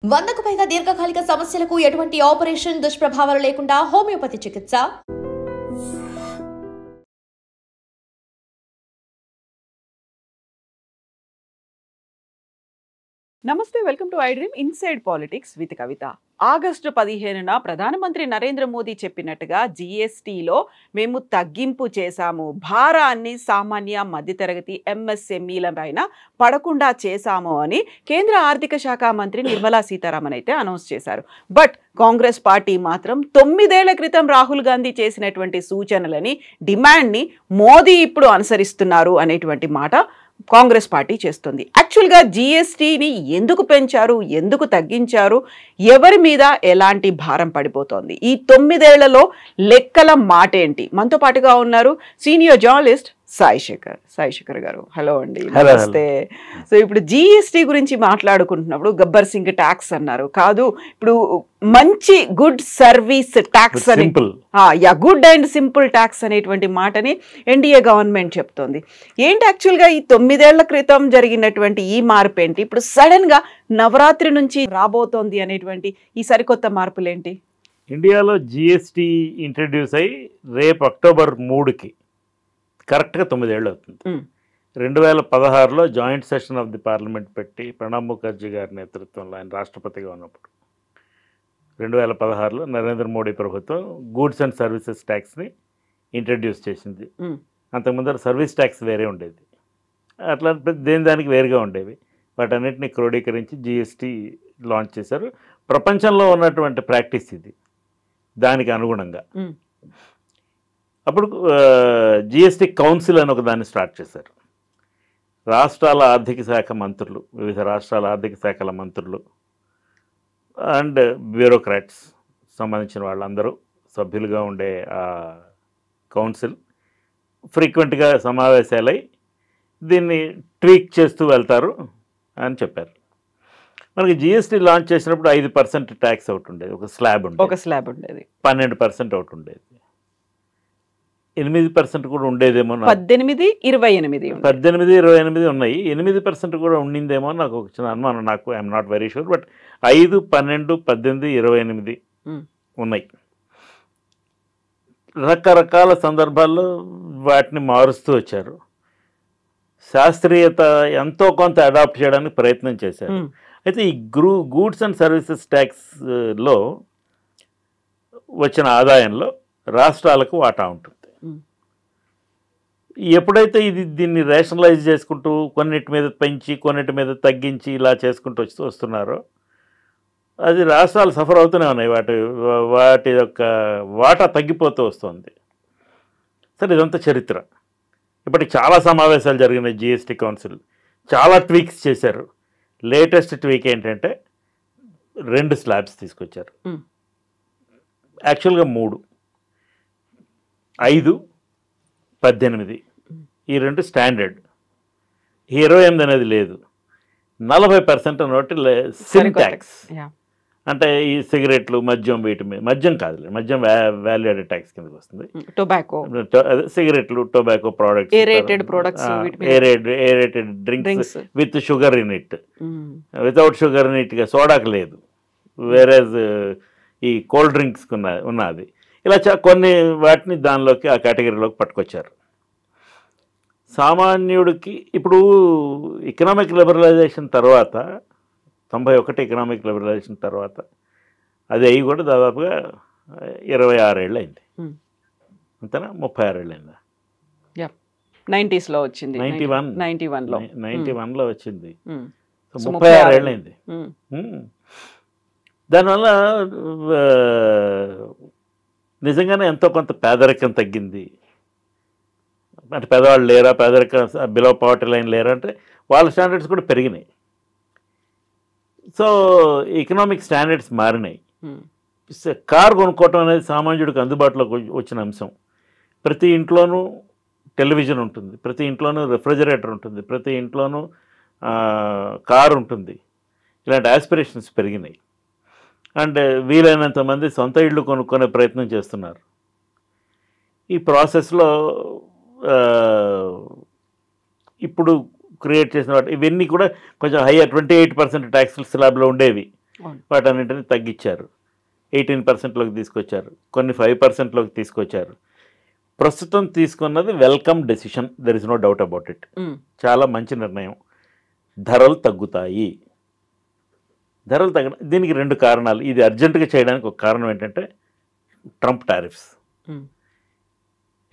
100కు పైగా దీర్ఘకాలిక సమస్యలకు ఎటువంటి ఆపరేషన్ దుష్ప్రభావాలు లేకుండా హోమియోపతి చికిత్స. నమస్తే, welcome to I dream inside politics with Kavitha. August 15న ప్రధానమంత్రి నరేంద్ర మోదీ చెప్పినట్టుగా జీఎస్టీలో మేము తగ్గింపు చేశాము, భారాన్ని సామాన్య మధ్యతరగతి ఎంఎస్ఎంఈల పైన పడకుండా చేశాము అని కేంద్ర ఆర్థిక శాఖ మంత్రి నిర్మలా సీతారామన్ అయితే అనౌన్స్ చేశారు. బట్ కాంగ్రెస్ పార్టీ మాత్రం 9 ఏళ్ల క్రితం రాహుల్ గాంధీ చేసినటువంటి సూచనలని, డిమాండ్ని మోదీ ఇప్పుడు అనుసరిస్తున్నారు అనేటువంటి మాట కాంగ్రెస్ పార్టీ చేస్తుంది. యాక్చువల్గా జీఎస్టీని ఎందుకు పెంచారు, ఎందుకు తగ్గించారు, ఎవరి మీద ఎలాంటి భారం పడిపోతోంది, ఈ 9 ఏళ్లలో లెక్కల మాట ఏంటి? మనతో పాటుగా ఉన్నారు సీనియర్ జర్నలిస్ట్ సాయి శేఖర్ గారు. హలో అండి, నమస్తే. సో ఇప్పుడు జీఎస్టీ గురించి మాట్లాడుకుంటున్నప్పుడు గబ్బర్ సింగ్ ట్యాక్స్ అన్నారు, కాదు ఇప్పుడు మంచి గుడ్ సర్వీస్ ట్యాక్స్ అని, గుడ్ అండ్ సింపుల్ ట్యాక్స్ అనేటువంటి మాటని ఎన్డీఏ గవర్నమెంట్ చెప్తోంది. ఏంటి యాక్చువల్గా ఈ 9 ఏళ్ల క్రితం జరిగినటువంటి ఈ మార్పు ఏంటి, ఇప్పుడు సడన్ గా నవరాత్రి నుంచి రాబోతోంది అనేటువంటి ఈ సరికొత్త మార్పులు ఏంటి? ఇండియాలో జిఎస్టీ ఇంట్రడ్యూస్ అయ్యి రేపు అక్టోబర్ 3కి కరెక్ట్గా 9 ఏళ్ళు అవుతుంది. 2016లో joint session of the parliament పెట్టి ప్రణబ్ ముఖర్జీ గారి నేతృత్వంలో ఆయన రాష్ట్రపతిగా ఉన్నప్పుడు 2016లో నరేంద్ర మోడీ ప్రభుత్వం గూడ్స్ అండ్ సర్వీసెస్ ట్యాక్స్ని ఇంట్రడ్యూస్ చేసింది. అంతకుముందర సర్వీస్ ట్యాక్స్ వేరే ఉండేది, అట్లా దానికి వేరుగా ఉండేవి. వాటన్నిటిని క్రోడీకరించి జిఎస్టీ లాంచ్ చేశారు. ప్రపంచంలో ఉన్నటువంటి ప్రాక్టీస్ ఇది. దానికి అనుగుణంగా అప్పుడు జిఎస్టీ కౌన్సిల్ అని ఒక దాన్ని స్టార్ట్ చేశారు. రాష్ట్రాల ఆర్థిక శాఖ మంత్రులు, వివిధ రాష్ట్రాల ఆర్థిక శాఖల మంత్రులు అండ్ బ్యూరోక్రాట్స్ సంబంధించిన వాళ్ళందరూ సభ్యులుగా ఉండే ఆ కౌన్సిల్ ఫ్రీక్వెంట్గా సమావేశాలై దీన్ని ట్వీక్ చేస్తూ వెళ్తారు అని చెప్పారు. మనకి జిఎస్టీ లాంచ్ చేసినప్పుడు 5% ట్యాక్స్ ఒకటి ఉండేది, ఒక స్లాబ్ ఉండేది. 12% ఒకటి ఉండేది, 8% కూడా ఉండేదేమో. 18, 28 ఉన్నాయి. 8% కూడా ఉండిందేమో నాకు ఒక చిన్న అనుమానం. నాకు I'm not very sure, but 5, 12, 18, 28 ఉన్నాయి. రకరకాల సందర్భాల్లో వాటిని మారుస్తూ వచ్చారు. శాస్త్రీయత ఎంతో కొంత అడాప్ట్ చేయడానికి ప్రయత్నం చేశారు. అయితే ఈ గూడ్స్ అండ్ సర్వీసెస్ ట్యాక్స్లో వచ్చిన ఆదాయంలో రాష్ట్రాలకు వాటా ఉంటుంది. ఎప్పుడైతే దీన్ని రేషనలైజ్ చేసుకుంటూ కొన్నిటి మీద పెంచి కొన్నిటి మీద తగ్గించి ఇలా చేసుకుంటూ వస్తున్నారో అది రాష్ట్రాలు సఫర్ అవుతూనే ఉన్నాయి. వాటి యొక్క వాటా తగ్గిపోతూ వస్తుంది. సరే, ఇదంతా చరిత్ర. ఇప్పటికి చాలా సమావేశాలు జరిగినాయి. జిఎస్టీ కౌన్సిల్ చాలా ట్వీక్స్ చేశారు. లేటెస్ట్ ట్వీక్ ఏంటంటే 2 స్లాబ్స్ తీసుకొచ్చారు. యాక్చువల్గా 3, 5, 18 ఈ 2 స్టాండర్డ్. 28 అనేది లేదు. 40% అన్నట్టు సిన్ ట్యాక్స్, అంటే ఈ సిగరెట్లు, మద్యం, వీటి మీద, మద్యం కాదులే, మద్యం వాల్యూ యాడెడ్ ట్యాక్స్ కిందకి వస్తుంది. టొబాకో, సిగరెట్లు, tobacco products, aerated drinks with sugar in it, without sugar in ఇట్గా సోడాకు లేదు, వేరేజ్ ఈ కోల్డ్ డ్రింక్స్కి ఉన్నది. ఇలా కొన్ని వాటిని దానిలోకి, ఆ కేటగిరీలోకి పట్టుకొచ్చారు. సామాన్యుడికి ఇప్పుడు ఎకనామిక్ లిబరలైజేషన్ తర్వాత 91 ఎకనామిక్ లిబరలైజేషన్ తర్వాత అది అయ్యి కూడా దాదాపుగా 26 ఏళ్ళు అయింది. అంతేనా? 36 ఏళ్ళు అయిందా? 90స్లో వచ్చింది, 91లో వచ్చింది. 36 ఏళ్ళు అయింది. దానివల్ల నిజంగానే ఎంతో కొంత పేదరికం తగ్గింది. అంటే పేదవాళ్ళు లేరా, పేదరికం బిలో పవర్టీ లైన్ లేరా అంటే వాళ్ళ స్టాండర్డ్స్ కూడా పెరిగినాయి. సో ఎకనామిక్ స్టాండర్డ్స్ మారినాయి. కార్ కొనుక్కోవటం అనేది సామాన్యుడికి అందుబాటులోకి వచ్చిన అంశం. ప్రతి ఇంట్లోనూ టెలివిజన్ ఉంటుంది, ప్రతి ఇంట్లోనూ రెఫ్రిజిరేటర్ ఉంటుంది, ప్రతి ఇంట్లోనూ కారు ఉంటుంది. ఇలాంటి ఆస్పిరేషన్స్ పెరిగినాయి. అండ్ వీలైనంత మంది సొంత ఇళ్ళు కొనుక్కునే ప్రయత్నం చేస్తున్నారు. ఈ ప్రాసెస్లో ఇప్పుడు క్రియేట్ చేసిన వాటి ఇవన్నీ కూడా కొంచెం హైయర్ 28% ట్యాక్స్ స్లాబ్లో ఉండేవి. వాటన్నింటినీ తగ్గించారు. 18%లోకి తీసుకొచ్చారు, కొన్ని 5%లోకి తీసుకొచ్చారు. ప్రస్తుతం తీసుకున్నది welcome decision, there is no doubt about it. చాలా మంచి నిర్ణయం. ధరలు తగ్గుతాయి. ధరలు తగ్గడం దీనికి 2 కారణాలు. ఇది అర్జెంటుగా చేయడానికి ఒక కారణం ఏంటంటే ట్రంప్ టారిఫ్స్.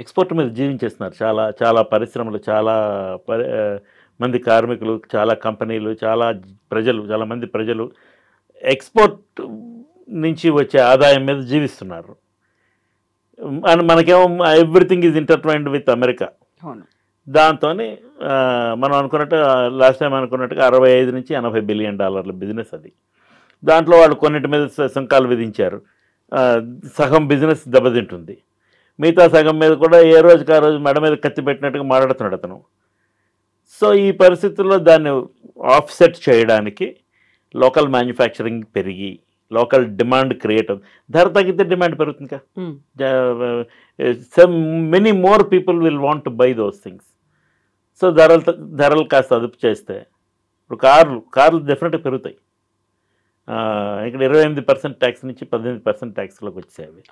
ఎక్స్పోర్ట్ మీద జీవించేస్తున్నారు చాలా చాలా పరిశ్రమలు, చాలా మంది కార్మికులు, చాలా కంపెనీలు, చాలా మంది ప్రజలు ఎక్స్పోర్ట్ నుంచి వచ్చే ఆదాయం మీద జీవిస్తున్నారు. మనకేమో everything is intertwined with America. దాంతో మనం అనుకున్నట్టు లాస్ట్ టైం అనుకున్నట్టుగా 65 నుంచి 80 బిలియన్ డాలర్ల బిజినెస్ అది. దాంట్లో వాళ్ళు కొన్నిటి మీద సుంకాలు విధించారు. సగం బిజినెస్ దెబ్బతింటుంది, మిగతా సగం మీద కూడా ఏ రోజుకి ఆ రోజు మెడ మీద కత్తి పెట్టినట్టుగా మాట్లాడుతున్నాడు అతను. సో ఈ పరిస్థితుల్లో దాన్ని ఆఫ్సెట్ చేయడానికి లోకల్ మ్యానుఫ్యాక్చరింగ్ పెరిగి లోకల్ డిమాండ్ క్రియేట్ అవుతుంది. ధర తగ్గితే డిమాండ్ పెరుగుతుంది కదా. Many more people will want to buy those things. So ధరలు కాస్త అదుపు చేస్తే ఇప్పుడు కార్లు డెఫినెట్గా పెరుగుతాయి. ఇక్కడ 28% ట్యాక్స్ నుంచి 18% ట్యాక్స్లోకి వచ్చాయి.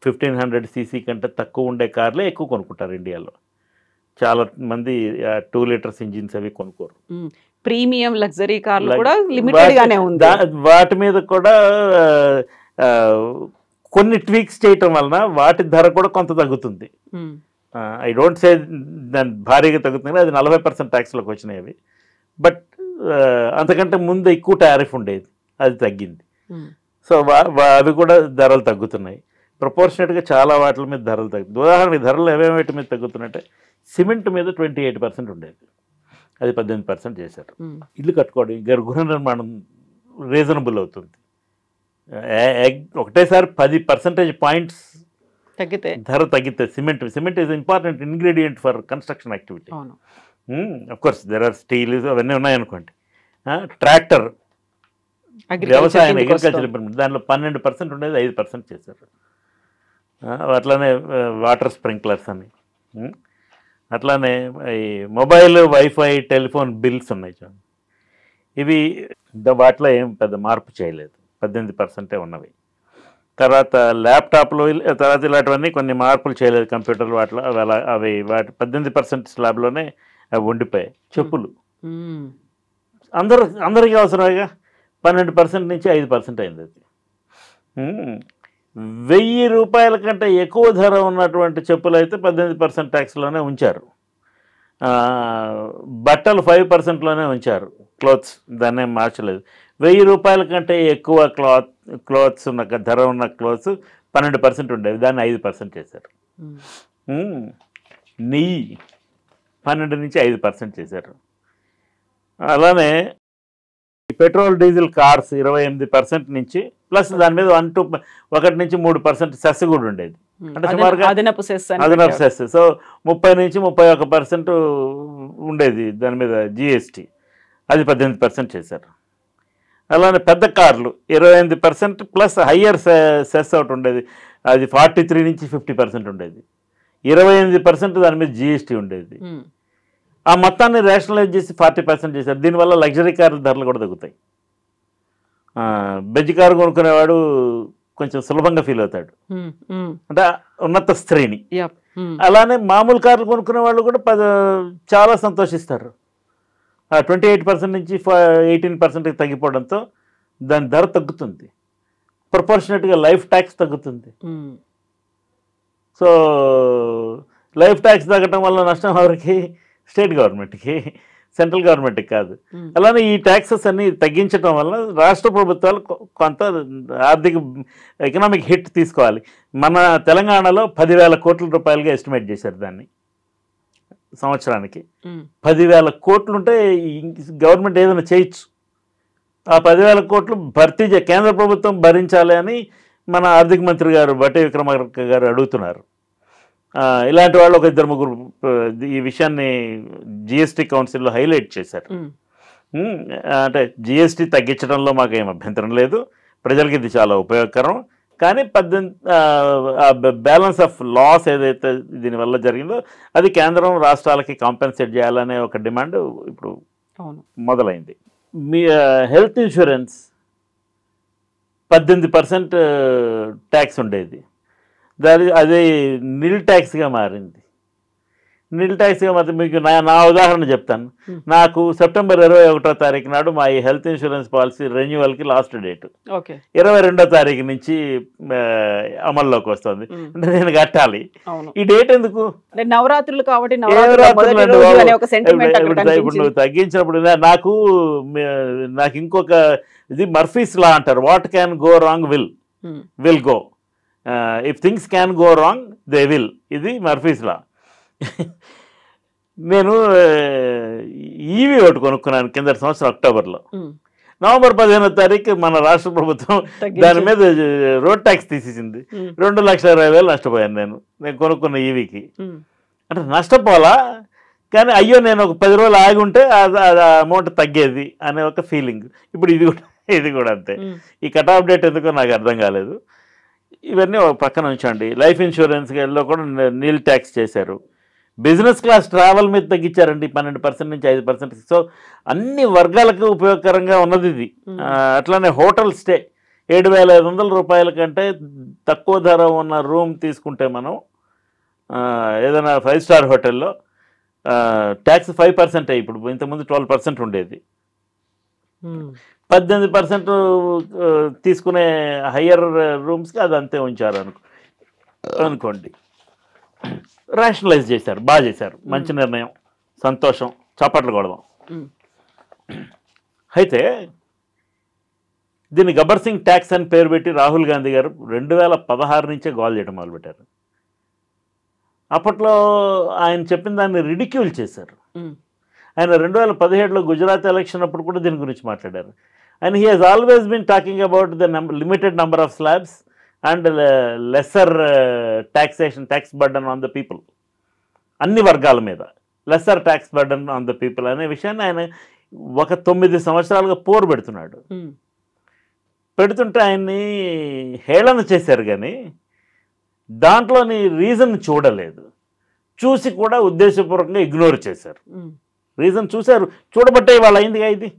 1500 cc కంటే తక్కువ ఉండే కార్లే ఎక్కువ కొనుక్కుంటారు ఇండియాలో. చాలా మంది 2 లీటర్స్ ఇంజిన్స్ అవి కొనుక్కోరు. ప్రీమియం లగ్జరీ కార్లు కూడా లిమిటెడ్ గానే ఉంది. వాటి మీద కూడా కొన్ని ట్వీక్స్ చేయటం వలన వాటి ధర కూడా కొంత తగ్గుతుంది. ఐ డోంట్ సే దాని భారీగా తగ్గుతుంది, అది 40% ట్యాక్స్లోకి వచ్చినాయి అవి. బట్ అంతకంటే ముందు ఎక్కువ టారిఫ్ ఉండేది, అది తగ్గింది. సో అవి కూడా ధరలు తగ్గుతున్నాయి. ప్రపోర్షనేట్గా చాలా వాటి మీద ధరలు తగ్గుతుంది. ఉదాహరణకి ధరలు ఏమేమిటి మీద తగ్గుతున్నట్టే సిమెంట్ మీద 28% ఉండేది, అది 18% చేశారు. ఇల్లు కట్టుకోవడం, గృహ నిర్మాణం రీజనబుల్ అవుతుంది. ఒకటేసారి 10% పాయింట్స్ తగ్గితే ధర తగ్గితే cement is important ingredient for construction activity. Of course there are steel అవన్నీ ఉన్నాయనుకోండి. ట్రాక్టర్, వ్యవసాయం, అగ్రికల్చర్ ఇంప్రూవ్మెంట్, దాంట్లో 12% ఉండేది 5% చేశారు. అట్లానే వాటర్ స్ప్రింక్లర్స్ అని, అట్లానే ఈ మొబైల్, వైఫై, టెలిఫోన్ బిల్స్ ఉన్నాయి చూడండి, ఇవి వాటిలో ఏం పెద్ద మార్పు చేయలేదు, 18% ఉన్నవి. తర్వాత ల్యాప్టాప్లు, తర్వాత ఇలాంటివన్నీ కొన్ని మార్పులు చేయలేదు. కంప్యూటర్లు వాటిలో అవి వాటి 18% స్లాబ్లోనే అవి ఉండిపోయాయి. చెప్పులు అందరికీ అవసరమేగా, 12% నుంచి 5% అయింది అది. 1000 రూపాయల కంటే ఎక్కువ ధర ఉన్నటువంటి చెప్పులు అయితే 18% ట్యాక్స్లోనే ఉంచారు. బట్టలు 5%లోనే ఉంచారు. క్లోత్స్ దాన్నే మార్చలేదు. 1000 రూపాయల కంటే ఎక్కువ క్లోత్స్ ఉన్న ధర ఉన్న క్లోత్స్ 12% ఉండేవి, దాన్ని 5% చేశారు. నెయ్యి 12 నుంచి 5% చేశారు. అలానే పెట్రోల్ డీజిల్ కార్స్ 28% నుంచి ప్లస్ దాని మీద 1 నుంచి 3% సెస్ కూడా ఉండేది. అంటే సుమారుగా అదనపు సెస్. సో 30 నుంచి 31% ఉండేది దాని మీద జిఎస్టీ, అది 18% చేశారు. అలానే పెద్ద కార్లు 28% ప్లస్ హయ్యర్ సెస్ ఒకటి ఉండేది, అది 43 నుంచి 50% ఉండేది. 28% దాని మీద జిఎస్టీ ఉండేది. ఆ మొత్తాన్ని రేషనలైజ్ చేసి 40% చేశారు. దీనివల్ల లగ్జరీ కార్ల ధరలు కూడా తగ్గుతాయి. బెంజ్ కారు కొనుక్కునేవాడు కొంచెం సులభంగా ఫీల్ అవుతాడు, అంటే ఉన్నత శ్రేణి. అలానే మామూలు కార్లు కొనుక్కునే వాళ్ళు కూడా చాలా సంతోషిస్తారు. 28% నుంచి 18% తగ్గిపోవడంతో దాని ధర తగ్గుతుంది. ప్రపోర్షనేట్గా లైఫ్ ట్యాక్స్ తగ్గుతుంది. సో లైఫ్ ట్యాక్స్ తగ్గటం వల్ల నష్టం ఎవరికి? స్టేట్ గవర్నమెంట్కి, సెంట్రల్ గవర్నమెంట్కి కాదు. అలానే ఈ ట్యాక్సెస్ అన్ని తగ్గించడం వల్ల రాష్ట్ర ప్రభుత్వాలు కొంత ఆర్థిక ఎకనామిక్ హిట్ తీసుకోవాలి. మన తెలంగాణలో 10,000 కోట్ల రూపాయలుగా ఎస్టిమేట్ చేశారు దాన్ని సంవత్సరానికి. 10,000 కోట్లు ఉంటే గవర్నమెంట్ ఏదైనా చేయొచ్చు. ఆ 10,000 కోట్లు భర్తీ కేంద్ర ప్రభుత్వం భరించాలి అని మన ఆర్థిక మంత్రి గారు బట్టి విక్రమార్క గారు అడుగుతున్నారు. ఇలాంటి వాళ్ళు ఒక 2-3 ఈ విషయాన్ని జిఎస్టీ కౌన్సిల్లో హైలైట్ చేశారు. అంటే జిఎస్టీ తగ్గించడంలో మాకు ఏం అభ్యంతరం లేదు, ప్రజలకి ఇది చాలా ఉపయోగకరం. కానీ బ్యాలెన్స్ ఆఫ్ లాస్ ఏదైతే దీనివల్ల జరిగిందో అది కేంద్రం రాష్ట్రాలకి కాంపెన్సేట్ చేయాలనే ఒక డిమాండ్ ఇప్పుడు మొదలైంది. మీ హెల్త్ ఇన్సూరెన్స్ 18% ట్యాక్స్ ఉండేది, అది నిల్ ట్యాక్స్గా మారింది. నిల్ ట్యాక్స్గా మాత్రం మీకు నా ఉదాహరణ చెప్తాను. నాకు సెప్టెంబర్ 21వ తారీఖు నాడు మా ఈ హెల్త్ ఇన్సూరెన్స్ పాలసీ రెన్యువల్కి లాస్ట్ డేట్. 22వ తారీఖు నుంచి అమల్లోకి వస్తుంది. అంటే నేను కట్టాలి. ఈ డేట్ ఎందుకు? నవరాత్రులు కాబట్టి ఇప్పుడు నువ్వు తగ్గించినప్పుడు నాకు ఇంకొక ఇది మర్ఫీస్ లా అంటారు. What can go wrong will go, if things can go wrong they will. ఇది మర్ఫీస్ లా. నేను ఈవీ ఒకటి కొనుక్కున్నాను కింద సంవత్సరం అక్టోబర్లో. నవంబర్ 15వ తారీఖు మన రాష్ట్ర ప్రభుత్వం దాని మీద రోడ్ ట్యాక్స్ తీసేసింది. 2,20,000 నష్టపోయాను నేను కొనుక్కున్న ఈవీకి. అంటే నష్టపోలా, కానీ అయ్యో నేను ఒక 10 రోజులు ఆగి ఉంటే అమౌంట్ తగ్గేది అనే ఒక ఫీలింగ్. ఇప్పుడు ఇది కూడా అంతే. ఈ కట్ ఆఫ్ డేట్ ఎందుకో నాకు అర్థం కాలేదు. ఇవన్నీ ఒక పక్కన ఉంచండి. లైఫ్ ఇన్సూరెన్స్లో కూడా నీల్ ట్యాక్స్ చేశారు. బిజినెస్ క్లాస్ ట్రావెల్ మీద తగ్గించారండి 12% నుంచి 5%. సో అన్ని వర్గాలకు ఉపయోగకరంగా ఉన్నది ఇది. అట్లానే హోటల్ స్టే 7,500 రూపాయల కంటే తక్కువ ధర ఉన్న రూమ్ తీసుకుంటే మనం ఏదైనా 5 స్టార్ హోటల్లో ట్యాక్స్ 5%. ఇప్పుడు ఇంతకుముందు 12% ఉండేది. 18% తీసుకునే హయ్యర్ రూమ్స్కి అది అంతే ఉంచారు అనుకోండి. రేషనలైజ్ చేశారు, బాగా చేశారు, మంచి నిర్ణయం, సంతోషం, చప్పట్లు కొడదాం. అయితే దీన్ని గబ్బర్ సింగ్ ట్యాక్స్ అని పేరు పెట్టి రాహుల్ గాంధీ గారు 2016 నుంచే గోల్ చేయడం మొదలుపెట్టారు. అప్పట్లో ఆయన చెప్పిన దాన్ని రిడిక్యూల్ చేశారు. ఆయన 2017లో గుజరాత్ ఎలక్షన్ అప్పుడు కూడా దీని గురించి మాట్లాడారు. And he has always been talking about the limited number of slabs and lesser tax burden on the people, అన్ని వర్గాల మీద lesser tax burden on the people అనే విషయాన్ని ఆయన ఒక 9 సంవత్సరాలుగా పోరు పెడుతుంటే ఆయన్ని హేళన చేశారు. కానీ దాంట్లోని రీజన్ చూడలేదు, చూసి కూడా ఉద్దేశపూర్వకంగా ఇగ్నోర్ చేశారు. రీజన్ చూశారు, చూడబట్టే ఇవాళ అయిందిగా ఇది.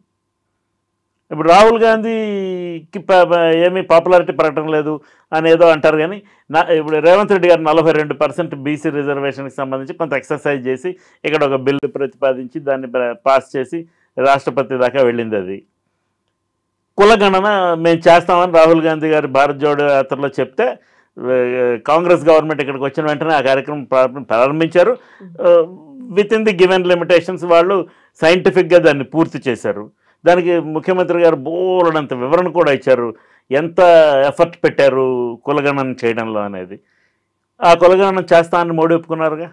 ఇప్పుడు రాహుల్ గాంధీకి ఏమీ పాపులారిటీ పెరగటం లేదు అనేదో అంటారు. కానీ ఇప్పుడు రేవంత్ రెడ్డి గారు 42% బీసీ రిజర్వేషన్కి సంబంధించి కొంత ఎక్సర్సైజ్ చేసి ఇక్కడ ఒక బిల్లు ప్రతిపాదించి దాన్ని పాస్ చేసి రాష్ట్రపతి దాకా వెళ్ళింది. అది కులగణన మేము చేస్తామని రాహుల్ గాంధీ గారు భారత్ జోడో యాత్రలో చెప్తే కాంగ్రెస్ గవర్నమెంట్ ఇక్కడికి వచ్చిన వెంటనే ఆ కార్యక్రమం ప్రారంభించారు. With in the given limitations వాళ్ళు సైంటిఫిక్గా దాన్ని పూర్తి చేశారు. దానికి ముఖ్యమంత్రి గారు బోలెడంత వివరణ కూడా ఇచ్చారు, ఎంత ఎఫర్ట్ పెట్టారు కులగణన చేయడంలో అనేది. ఆ కులగణన చేస్తామని మోడీ ఒప్పుకున్నారుగా.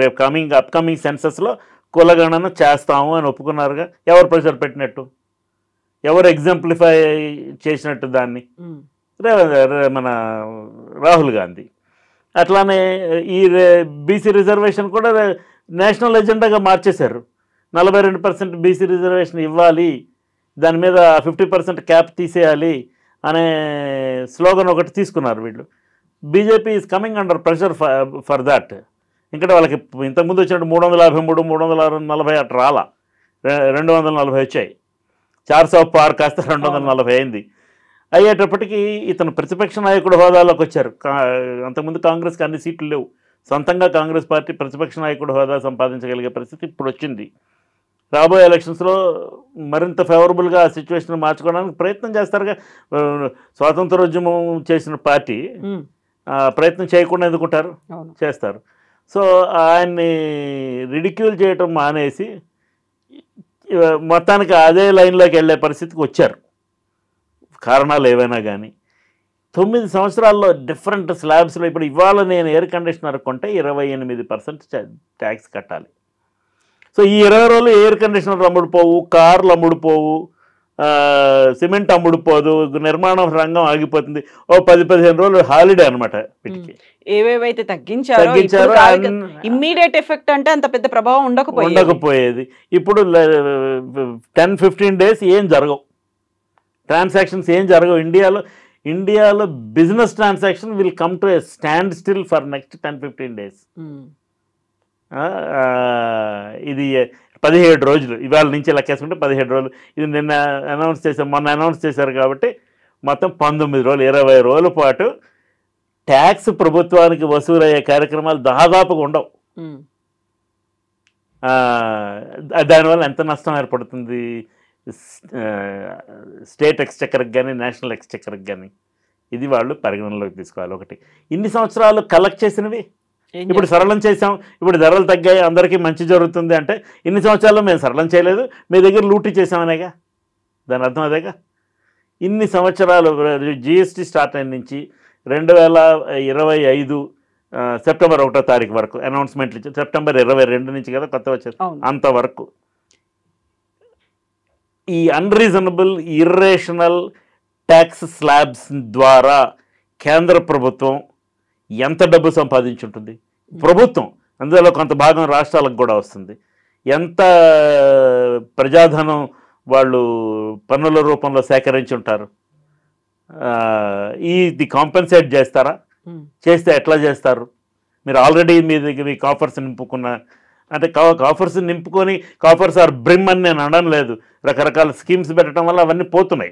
రేపు అప్కమింగ్ సెన్సస్లో కులగణన చేస్తాము అని ఒప్పుకున్నారుగా. ఎవరు ప్రెషర్ పెట్టినట్టు, ఎవరు ఎగ్జాంప్లిఫై చేసినట్టు దాన్ని? మన రాహుల్ గాంధీ. అట్లానే ఈ బీసీ రిజర్వేషన్ కూడా నేషనల్ ఎజెండాగా మార్చేశారు. 42% బీసీ రిజర్వేషన్ ఇవ్వాలి, దాని మీద 50% క్యాప్ తీసేయాలి అనే స్లోగన్ ఒకటి తీసుకున్నారు వీళ్ళు. BJP is coming under pressure for that. ఇంకా వాళ్ళకి ఇంతకుముందు వచ్చినట్టు 353, 340 అట్లా రాలా, 240 వచ్చాయి. 400 పార్ కాస్త 240 అయింది. అయ్యేటప్పటికీ ఇతను ప్రతిపక్ష నాయకుడు హోదాలోకి వచ్చారు. అంతకుముందు కాంగ్రెస్కి అన్ని సీట్లు లేవు. సొంతంగా కాంగ్రెస్ పార్టీ ప్రతిపక్ష నాయకుడు హోదా సంపాదించగలిగే పరిస్థితి ఇప్పుడు వచ్చింది. రాబోయే ఎలక్షన్స్లో మరింత ఫేవరబుల్గా ఆ సిచ్యువేషన్ మార్చుకోవడానికి ప్రయత్నం చేస్తారుగా. స్వాతంత్రోద్యమం చేసిన పార్టీ ప్రయత్నం చేయకుండా ఎందుకుంటారు? చేస్తారు. సో ఆయన్ని రిడిక్యూల్ చేయటం మానేసి మొత్తానికి అదే లైన్లోకి వెళ్ళే పరిస్థితికి వచ్చారు. కారణాలు ఏవైనా కానీ 9 సంవత్సరాల్లో డిఫరెంట్ స్లాబ్స్లో ఇప్పుడు ఇవాళ నేను ఎయిర్ కండిషనర్ కొంటే 28% ట్యాక్స్ కట్టాలి. సో ఈ 20 రోజులు ఎయిర్ కండిషనర్ అమ్ముడుపోవు, కార్లు అమ్ముడుపోవు, సిమెంట్ అమ్ముడుపోదు, నిర్మాణ రంగం ఆగిపోతుంది. ఓ 10-15 రోజులు హాలిడే అనమాట వీటికి. ఏవేవైతే తగ్గించారో ఇమ్మీడియట్ ఎఫెక్ట్ అంటే అంత పెద్ద ప్రభావం ఉండకపోయేది. ఇప్పుడు 10-15 డేస్ ఏం జరగవు, ట్రాన్సాక్షన్స్ ఏం జరగవు. ఇండియాలో business transaction will come to a stand still for next 10-15 days. ఇది 17 రోజులు ఇవాళ నుంచి లెక్కేసుకుంటే 17 రోజులు. ఇది నిన్న అనౌన్స్ చేశారు, మొన్న అనౌన్స్ చేశారు కాబట్టి మొత్తం 19 రోజులు, 20 రోజుల పాటు ట్యాక్స్ ప్రభుత్వానికి వసూలయ్యే కార్యక్రమాలు దాదాపుగా ఉండవు. దానివల్ల ఎంత నష్టం ఏర్పడుతుంది స్టేట్ ఎక్స్చెక్కర్కి కానీ నేషనల్ ఎక్స్చెక్కర్కి కానీ, ఇది వాళ్ళు పరిగణనలోకి తీసుకోవాలి. ఒకటి, ఇన్ని సంవత్సరాలు కలెక్ట్ చేసినవి ఇప్పుడు సరళం చేసాం, ఇప్పుడు ధరలు తగ్గాయి, అందరికీ మంచి జరుగుతుంది అంటే ఇన్ని సంవత్సరాల్లో మేము సరళం చేయలేదు, మీ దగ్గర లూటీ చేసామనేగా దాని అర్థం అదేగా. ఇన్ని సంవత్సరాలు జిఎస్టీ స్టార్ట్ అయిన నుంచి 2025 సెప్టెంబర్ 1వ తారీఖు వరకు అనౌన్స్మెంట్లు ఇచ్చారు. సెప్టెంబర్ 22 నుంచి కదా కొత్త వచ్చేది, అంతవరకు ఈ అన్రీజనబుల్ ఇర్రేషనల్ ట్యాక్స్ స్లాబ్స్ ద్వారా కేంద్ర ప్రభుత్వం ఎంత డబ్బు సంపాదించుంటుంది. ప్రభుత్వం అందులో కొంత భాగం రాష్ట్రాలకు కూడా వస్తుంది. ఎంత ప్రజాధనం వాళ్ళు పన్నుల రూపంలో సేకరించి ఉంటారు. ఇది కాంపెన్సేట్ చేస్తారా? చేస్తే ఎట్లా చేస్తారు? మీరు ఆల్రెడీ మీ దగ్గర మీ కాఫర్స్ నింపుకున్న అంటే కాఫర్స్ నింపుకొని కాఫర్స్ ఆర్ బ్రిమ్ అని నేను అనడం లేదు. రకరకాల స్కీమ్స్ పెట్టడం వల్ల అవన్నీ పోతున్నాయి.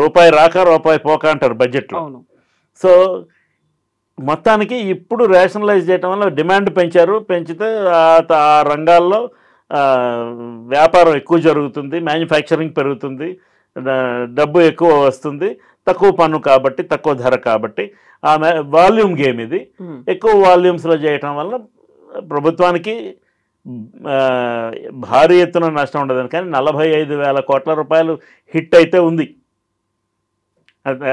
రూపాయి రాక రూపాయి పోక అంటారు బడ్జెట్లో. సో మొత్తానికి ఇప్పుడు రేషనలైజ్ చేయడం వల్ల డిమాండ్ పెంచారు. పెంచితే ఆ రంగాల్లో వ్యాపారం ఎక్కువ జరుగుతుంది, మ్యానుఫ్యాక్చరింగ్ పెరుగుతుంది, డబ్బు ఎక్కువ వస్తుంది. తక్కువ పన్ను కాబట్టి, తక్కువ ధర కాబట్టి ఆ వాల్యూమ్ గేమ్ ఇది. ఎక్కువ వాల్యూమ్స్లో చేయటం వల్ల ప్రభుత్వానికి భారీ ఎత్తున నష్టం ఉండదని. కానీ 45,000 కోట్ల రూపాయలు హిట్ అయితే ఉంది.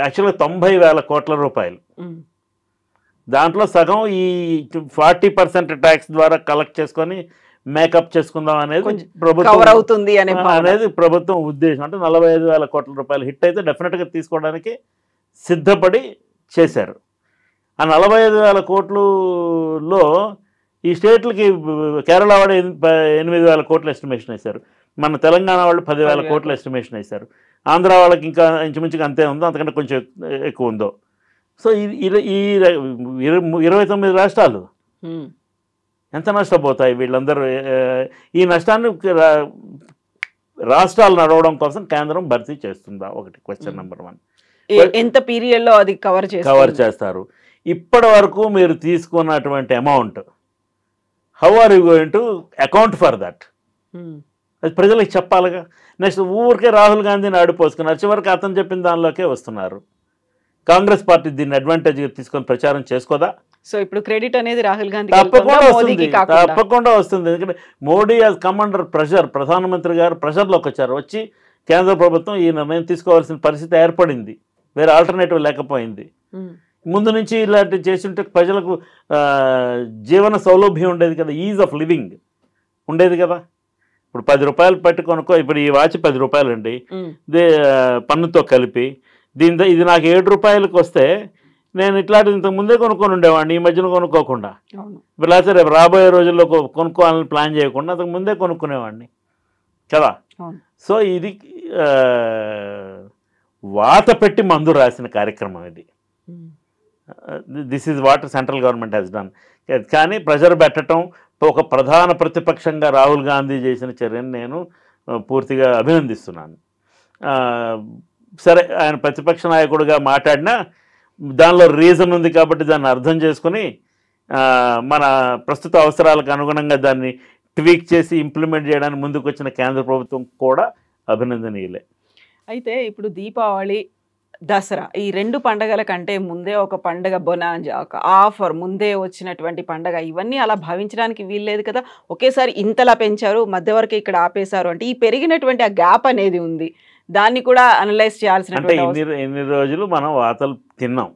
యాక్చువల్గా 90,000 కోట్ల రూపాయలు. దాంట్లో సగం ఈ 40% ట్యాక్స్ ద్వారా కలెక్ట్ చేసుకొని మేకప్ చేసుకుందాం అనేది ప్రభుత్వం అవుతుంది అనేది ప్రభుత్వం ఉద్దేశం. అంటే 45,000 కోట్ల రూపాయలు హిట్ అయితే డెఫినెట్గా తీసుకోవడానికి సిద్ధపడి చేశారు. ఆ 45,000 కోట్లలో ఈ స్టేట్లకి కేరళ వాడు 8,000 కోట్ల ఎస్టిమేషన్ వేశారు. మన తెలంగాణ వాళ్ళు 10,000 కోట్ల ఎస్టిమేషన్ వేశారు. ఆంధ్ర వాళ్ళకి ఇంకా ఇంచుమించుగా అంతే ఉందో, అంతకంటే కొంచెం ఎక్కువ ఉందో. సో ఈ 29 రాష్ట్రాలు ఎంత నష్టపోతాయి వీళ్ళందరూ? ఈ నష్టాన్ని రాష్ట్రాలు నడవడం కోసం కేంద్రం భర్తీ చేస్తుందా? ఒకటి క్వశ్చన్ నెంబర్ 1. ఎంత పీరియడ్లో అది కవర్ చేస్తారు? ఇప్పటి వరకు మీరు తీసుకున్నటువంటి amount how are you going to account for that? అది ప్రజలకు చెప్పాలిగా. నెక్స్ట్ ఊరికే రాహుల్ గాంధీని ఆడిపోసుకున్నారు, చివరికి అతను చెప్పిన దానిలోకే వస్తున్నారు. కాంగ్రెస్ పార్టీ దీన్ని అడ్వాంటేజ్గా తీసుకొని ప్రచారం చేసుకోదా? సో ఇప్పుడు క్రెడిట్ అనేది రాహుల్ గాంధీ తప్పకుండా వస్తుంది. ఎందుకంటే Modi has come under pressure. ప్రధానమంత్రి గారు ప్రెషర్లోకి వచ్చారు. వచ్చి కేంద్ర ప్రభుత్వం ఈ నిర్ణయం తీసుకోవాల్సిన పరిస్థితి ఏర్పడింది. వేరే ఆల్టర్నేటివ్ లేకపోయింది. ముందు నుంచి ఇలాంటి చేస్తుంటే ప్రజలకు జీవన సౌలభ్యం ఉండేది కదా, ఈజ్ ఆఫ్ లివింగ్ ఉండేది కదా. ఇప్పుడు 10 రూపాయలు పెట్టి కొనుక్కో, ఇప్పుడు ఈ వాచ్ 10 రూపాయలు అండి పన్నుతో కలిపి. ఇది నాకు 7 రూపాయలకు వస్తే నేను ఇట్లాంటి ఇంతకు ముందే కొనుక్కొని ఉండేవాడిని, ఈ మధ్యన కొనుక్కోకుండా. ఇప్పుడు లేకపోతే రేపు రాబోయే రోజుల్లో కొనుక్కోవాలని ప్లాన్ చేయకుండా అంతకు ముందే కొనుక్కునేవాడిని కదా. సో ఇది వాత పెట్టి మందు రాసిన కార్యక్రమం ఇది. This is what central government has done. కానీ ప్రెషర్ పెట్టడం, ఒక ప్రధాన ప్రతిపక్షంగా రాహుల్ గాంధీ చేసిన చర్యను నేను పూర్తిగా అభినందిస్తున్నాను. సరే, ఆయన ప్రతిపక్ష నాయకుడిగా మాట్లాడినా దానిలో రీజన్ ఉంది కాబట్టి దాన్ని అర్థం చేసుకుని మన ప్రస్తుత అవసరాలకు అనుగుణంగా దాన్ని ట్వీక్ చేసి ఇంప్లిమెంట్ చేయడానికి ముందుకు వచ్చిన కేంద్ర ప్రభుత్వం కూడా అభినందనీయులే. అయితే ఇప్పుడు దీపావళి, దసరా ఈ 2 పండగల కంటే ముందే ఒక పండగ బొనాంజా, ఒక ఆఫర్, ముందే వచ్చినటువంటి పండగ, ఇవన్నీ అలా భావించడానికి వీల్లేదు కదా. ఒకేసారి ఇంతలా పెంచారు, మధ్య వరకు ఇక్కడ ఆపేశారు అంటే ఈ పెరిగినటువంటి ఆ గ్యాప్ అనేది ఉంది. దాన్ని కూడా అనలైజ్ చేయాల్సిన. అంటే ఎన్ని రోజులు మనం వాతలు తిన్నాం.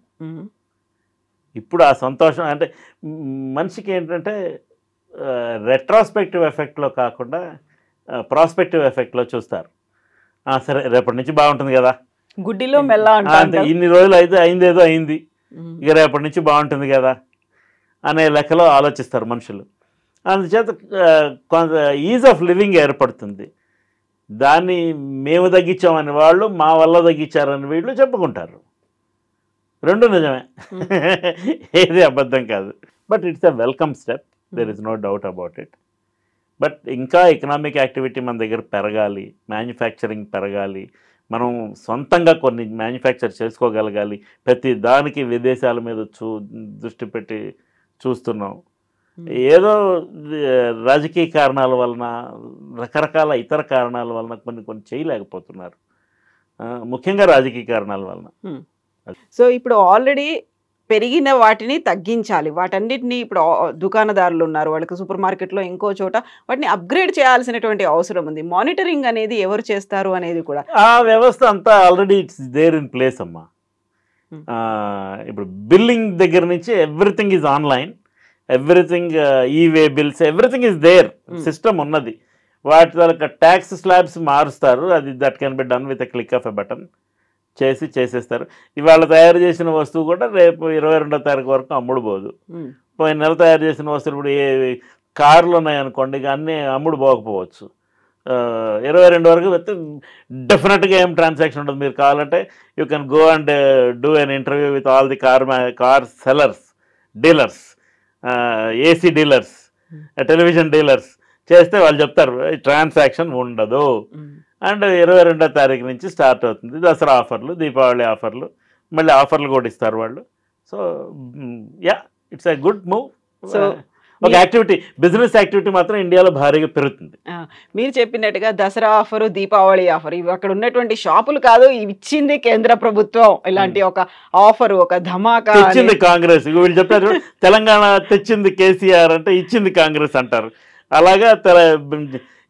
ఇప్పుడు ఆ సంతోషం అంటే మనిషికి ఏంటంటే రెట్రాస్పెక్టివ్ ఎఫెక్ట్లో కాకుండా ప్రాస్పెక్టివ్ ఎఫెక్ట్లో చూస్తారు. సరే రేపటి నుంచి బాగుంటుంది కదా, గుడ్డిలో మెల్ల అంటే ఇన్ని రోజులు అయితే అయిందేదో అయింది, ఇక రేపటి నుంచి బాగుంటుంది కదా అనే లెక్కలో ఆలోచిస్తారు మనుషులు. అందుచేత కొంత ఈజ్ ఆఫ్ లివింగ్ ఏర్పడుతుంది. దాన్ని మేము తగ్గించామని వాళ్ళు, మా వల్ల తగ్గించారని వీళ్ళు చెప్పుకుంటారు. రెండు నిజమే, ఏది అబద్ధం కాదు. But it's a welcome step, there is no doubt about it. But ఇంకా ఎకనామిక్ యాక్టివిటీ మన దగ్గర పెరగాలి, మ్యానుఫ్యాక్చరింగ్ పెరగాలి, మనం సొంతంగా కొన్ని మ్యానుఫ్యాక్చర్ చేసుకోగలగాలి. ప్రతి దానికి విదేశాల మీద దృష్టి పెట్టి చూస్తున్నాం. ఏదో రాజకీయ కారణాల వలన, రకరకాల ఇతర కారణాల వలన కొన్ని చేయలేకపోతున్నారు, ముఖ్యంగా రాజకీయ కారణాల వలన. సో ఇప్పుడు ఆల్రెడీ పెరిగిన వాటిని తగ్గించాలి, వాటన్నిటిని ఇప్పుడు దుకాణదారులు ఉన్నారు, వాళ్ళకి సూపర్ మార్కెట్లో ఇంకో చోట వాటిని అప్గ్రేడ్ చేయాల్సినటువంటి అవసరం ఉంది. మానిటరింగ్ అనేది ఎవరు చేస్తారు అనేది కూడా ఆ వ్యవస్థ అంతా already it's there in place అమ్మా. ఇప్పుడు బిల్లింగ్ దగ్గర నుంచి everything is online, everything e-way bills, everything is there, system ఉన్నది. వాటి వాళ్ళకి ట్యాక్స్ స్లాబ్స్ మారుస్తారు, అది that can be done with a click of a button. చేసేస్తారు. ఇవాళ తయారు చేసిన వస్తువు కూడా రేపు 22వ తారీఖు వరకు అమ్ముడుపోదు. పోయిన నెల తయారు చేసిన వస్తువులు ఇప్పుడు ఏ కార్లు ఉన్నాయనుకోండి, అన్నీ అమ్ముడు పోకపోవచ్చు. 22 వరకు అయితే డెఫినెట్గా ఏం ట్రాన్సాక్షన్ ఉండదు. మీరు కావాలంటే you can go and do an interview with all the car sellers, dealers, AC dealers, television dealers చేస్తే వాళ్ళు చెప్తారు ట్రాన్సాక్షన్ ఉండదు. అండ్ 22వ తారీఖు నుంచి స్టార్ట్ అవుతుంది దసరా ఆఫర్లు, దీపావళి ఆఫర్లు, మళ్ళీ ఆఫర్లు కూడా ఇస్తారు వాళ్ళు. So yeah, it's a good move. So ఒక యాక్టివిటీ, బిజినెస్ యాక్టివిటీ మాత్రం ఇండియాలో భారీగా పెరుగుతుంది. మీరు చెప్పినట్టుగా దసరా ఆఫరు, దీపావళి ఆఫర్, ఇవి అక్కడ ఉన్నటువంటి షాపులు కాదు, ఇవి ఇచ్చింది కేంద్ర ప్రభుత్వం. ఇలాంటి ఒక ఆఫర్, ఒక ధమాకా ఇచ్చింది కాంగ్రెస్. వీళ్ళు చెప్పారు తెలంగాణ తెచ్చింది కేసీఆర్ అంటే ఇచ్చింది కాంగ్రెస్ అంటారు. అలాగా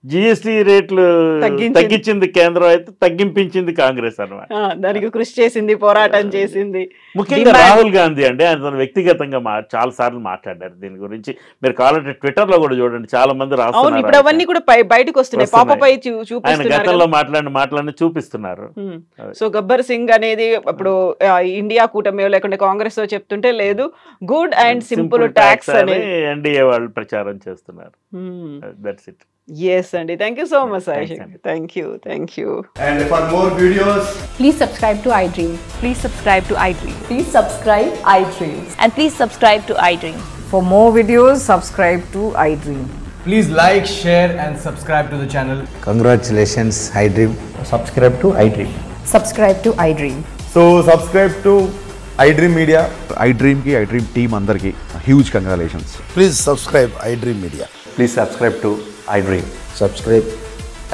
జిఎస్టీ రేట్లు తగ్గించింది కేంద్రం, అయితే తగ్గింపించింది కాంగ్రెస్ అన్నమాట. దానికి కృషి చేసింది, పోరాటం చేసింది. ముఖ్యంగా రాహుల్ గాంధీ అండి, ఆయన వ్యక్తిగతంగా చాలా సార్లు మాట్లాడారు దీని గురించి. మీరు కావాలంటే ట్విట్టర్ లో కూడా చూడండి, చాలా మంది రాస్తున్నారు. ఇప్పుడు అవన్నీ కూడా బయటకు వస్తున్నాయి, పాపపై ఆయన గతంలో మాట్లాడిన చూపిస్తున్నారు. సో గబ్బర్ సింగ్ అనేది ఇప్పుడు ఇండియా కూటమి లేకుంటే కాంగ్రెస్ తో చెప్తుంటే లేదు, గుడ్ అండ్ సింపుల్ ట్యాక్స్ అని ఎన్డీఏ వాళ్ళు ప్రచారం చేస్తున్నారు. That's it. Yes, Andy. Thank you so much, Aishik. Thank you. And for more videos, Please subscribe to iDream. Please subscribe to iDream. Please subscribe iDream. And please subscribe to iDream. For more videos, subscribe to iDream. please like, share and subscribe to the channel. Congratulations, iDream. Subscribe to iDream. Subscribe to iDream. So subscribe to iDream Media. iDream ki iDream team andarki huge congratulations. Please subscribe iDream Media. Please subscribe to iDream. Subscribe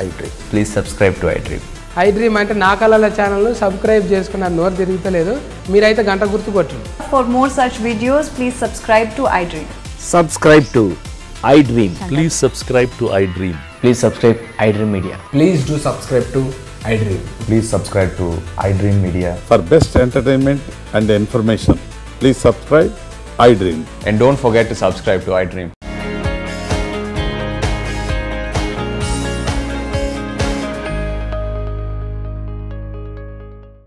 iDream. Please subscribe to iDream. iDream అంటే నా కళల channel subscribe చేసుకున్న నోరు తిరుగుతలేదు, మీరైతే గంట గుర్తు కొట్టండి. For more such videos, please subscribe to iDream. Subscribe to iDream. Please subscribe to iDream. Please subscribe iDream Media. Please do subscribe to iDream. Please subscribe to iDream Media. For best entertainment and information, please subscribe iDream. And don't forget to subscribe to iDream.